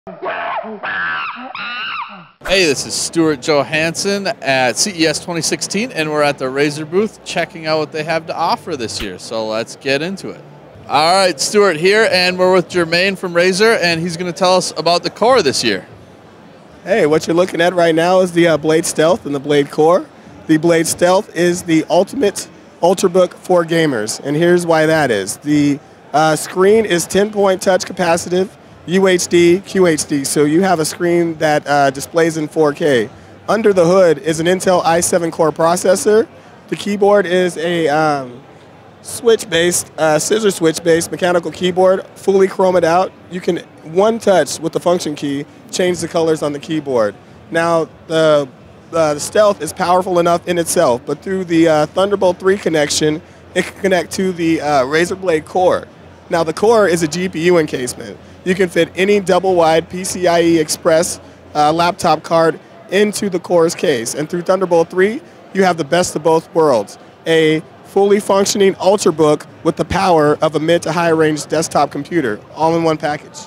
Hey, this is Stuart Johansson at CES 2016, and we're at the Razer booth checking out what they have to offer this year. So let's get into it. All right, Stuart here, and we're with Jermaine from Razer, and he's going to tell us about the Core this year. Hey, what you're looking at right now is the Blade Stealth and the Blade Core. The Blade Stealth is the ultimate Ultrabook for gamers, and here's why that is. The screen is 10-point touch capacitive, UHD, QHD, so you have a screen that displays in 4K. Under the hood is an Intel i7 core processor. The keyboard is a switch-based, scissor switch-based mechanical keyboard, fully chromed out. You can, one touch with the function key, change the colors on the keyboard. Now, the Stealth is powerful enough in itself, but through the Thunderbolt 3 connection, it can connect to the Razer Blade Core. Now, the Core is a GPU encasement. You can fit any double-wide PCIe Express laptop card into the Core's case. And through Thunderbolt 3, you have the best of both worlds. A fully functioning Ultrabook with the power of a mid to high range desktop computer, all in one package.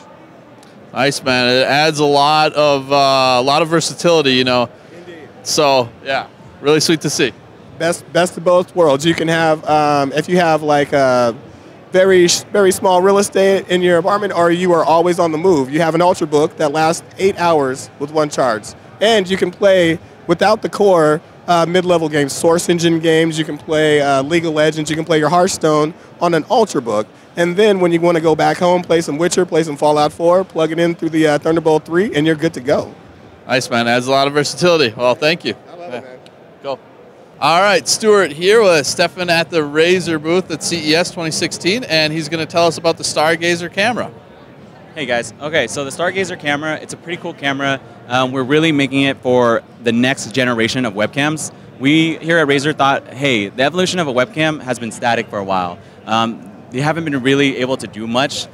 Nice, man. It adds a lot of versatility, you know. Indeed. So yeah, really sweet to see. Best of both worlds. You can have, if you have like a very small real estate in your apartment, or you are always on the move, you have an Ultrabook that lasts 8 hours with one charge. And you can play, without the Core, mid-level games, Source Engine games, you can play League of Legends, you can play your Hearthstone on an Ultrabook. And then when you want to go back home, play some Witcher, play some Fallout 4, plug it in through the Thunderbolt 3, and you're good to go. Nice, man. Adds a lot of versatility. Well, thank you. I love it, man. Go. All right, Stuart here with Stefan at the Razer booth at CES 2016, and he's going to tell us about the Stargazer camera. Hey guys, okay, so the Stargazer camera, it's a pretty cool camera. We're really making it for the next generation of webcams. We here at Razer thought, hey, the evolution of a webcam has been static for a while. They haven't been really able to do much.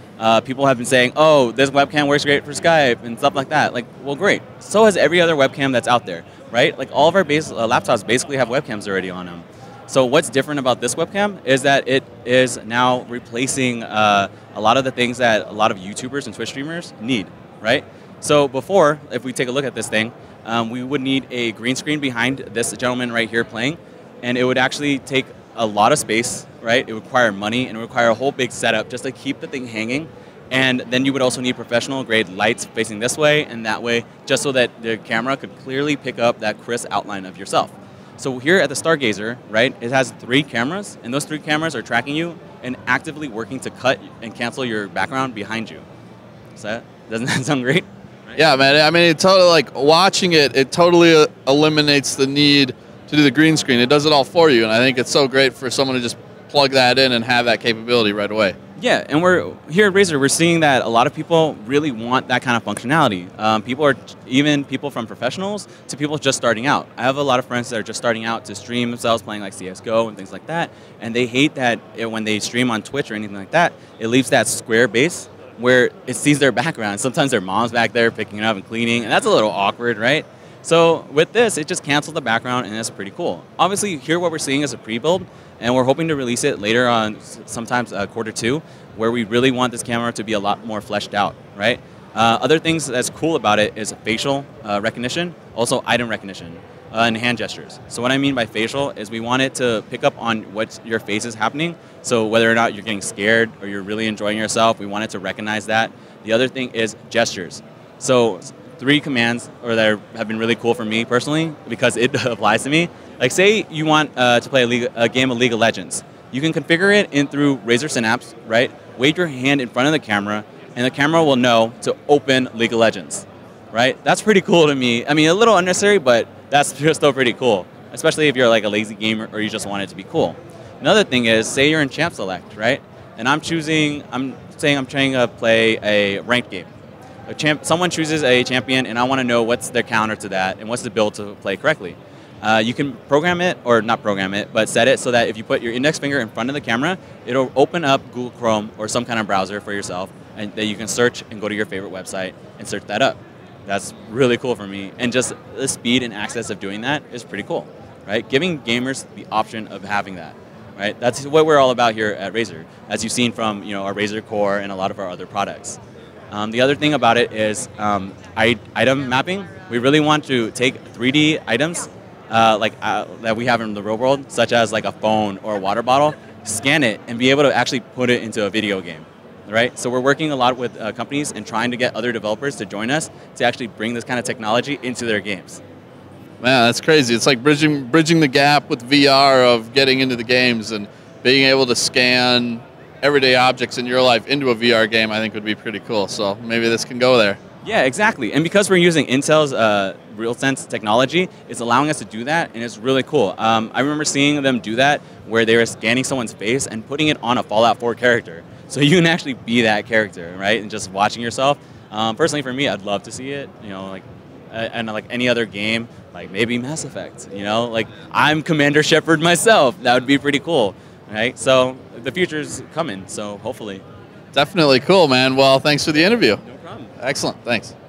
People have been saying, oh, this webcam works great for Skype and stuff like that. Like, well, great. So has every other webcam that's out there, right? Like all of our laptops basically have webcams already on them. So what's different about this webcam is that it is now replacing a lot of the things that a lot of YouTubers and Twitch streamers need, right? So before, if we take a look at this thing, we would need a green screen behind this gentleman right here playing, and it would actually take a lot of space, right? It would require money, and it would require a whole big setup just to keep the thing hanging. And then you would also need professional grade lights facing this way and that way, just so that the camera could clearly pick up that crisp outline of yourself. So here at the Stargazer, right, it has 3 cameras, and those 3 cameras are tracking you and actively working to cut and cancel your background behind you. So doesn't that sound great? Right? Yeah, man. I mean, it totally, like, watching it, it totally eliminates the need to do the green screen. It does it all for you, and I think it's so great for someone to just plug that in and have that capability right away. Yeah, and we're here at Razer, we're seeing that a lot of people really want that kind of functionality. People are, even people from professionals to people just starting out. I have a lot of friends that are just starting out to stream themselves playing like CSGO and things like that, and they hate that when they stream on Twitch or anything like that, it leaves that square base where it sees their background. Sometimes their mom's back there picking it up and cleaning, and that's a little awkward, right? So with this, it just cancels the background, and that's pretty cool. Obviously, here what we're seeing is a pre-build, and we're hoping to release it later on, sometimes Q2, where we really want this camera to be a lot more fleshed out, right? Other things that's cool about it is facial recognition, also item recognition, and hand gestures. So what I mean by facial is we want it to pick up on what your face is happening, so whether or not you're getting scared or you're really enjoying yourself, we want it to recognize that. The other thing is gestures. So 3 commands that have been really cool for me personally because it applies to me. Like say you want to play a game of League of Legends. You can configure it in through Razer Synapse, right? Wave your hand in front of the camera, and the camera will know to open League of Legends, right? That's pretty cool to me. I mean, a little unnecessary, but that's just still pretty cool, especially if you're like a lazy gamer or you just want it to be cool. Another thing is, say you're in Champ Select, right? And I'm saying I'm trying to play a ranked game. Someone chooses a champion, and I want to know what's their counter to that and what's the build to play correctly. You can program it, or not program it, but set it so that if you put your index finger in front of the camera, it'll open up Google Chrome or some kind of browser for yourself, and that you can search and go to your favorite website and search that up. That's really cool for me, and just the speed and access of doing that is pretty cool, right? Giving gamers the option of having that, right? That's what we're all about here at Razer, as you've seen from our Razer Core and a lot of our other products. The other thing about it is item mapping. We really want to take 3D items that we have in the real world, such as like a phone or a water bottle, scan it, and be able to actually put it into a video game. Right? So we're working a lot with companies and trying to get other developers to join us to actually bring this kind of technology into their games. Man, that's crazy. It's like bridging the gap with VR of getting into the games, and being able to scan everyday objects in your life into a VR game, I think would be pretty cool. So maybe this can go there. Yeah, exactly. And because we're using Intel's RealSense technology, it's allowing us to do that, and it's really cool. I remember seeing them do that where they were scanning someone's face and putting it on a Fallout 4 character. So you can actually be that character, right? And just watching yourself. Personally, for me, I'd love to see it. You know, like, and like any other game, like maybe Mass Effect. You know, like I'm Commander Shepard myself. That would be pretty cool, right? So the future's coming. So hopefully. Definitely cool, man. Well, thanks for the interview. No problem. Excellent. Thanks.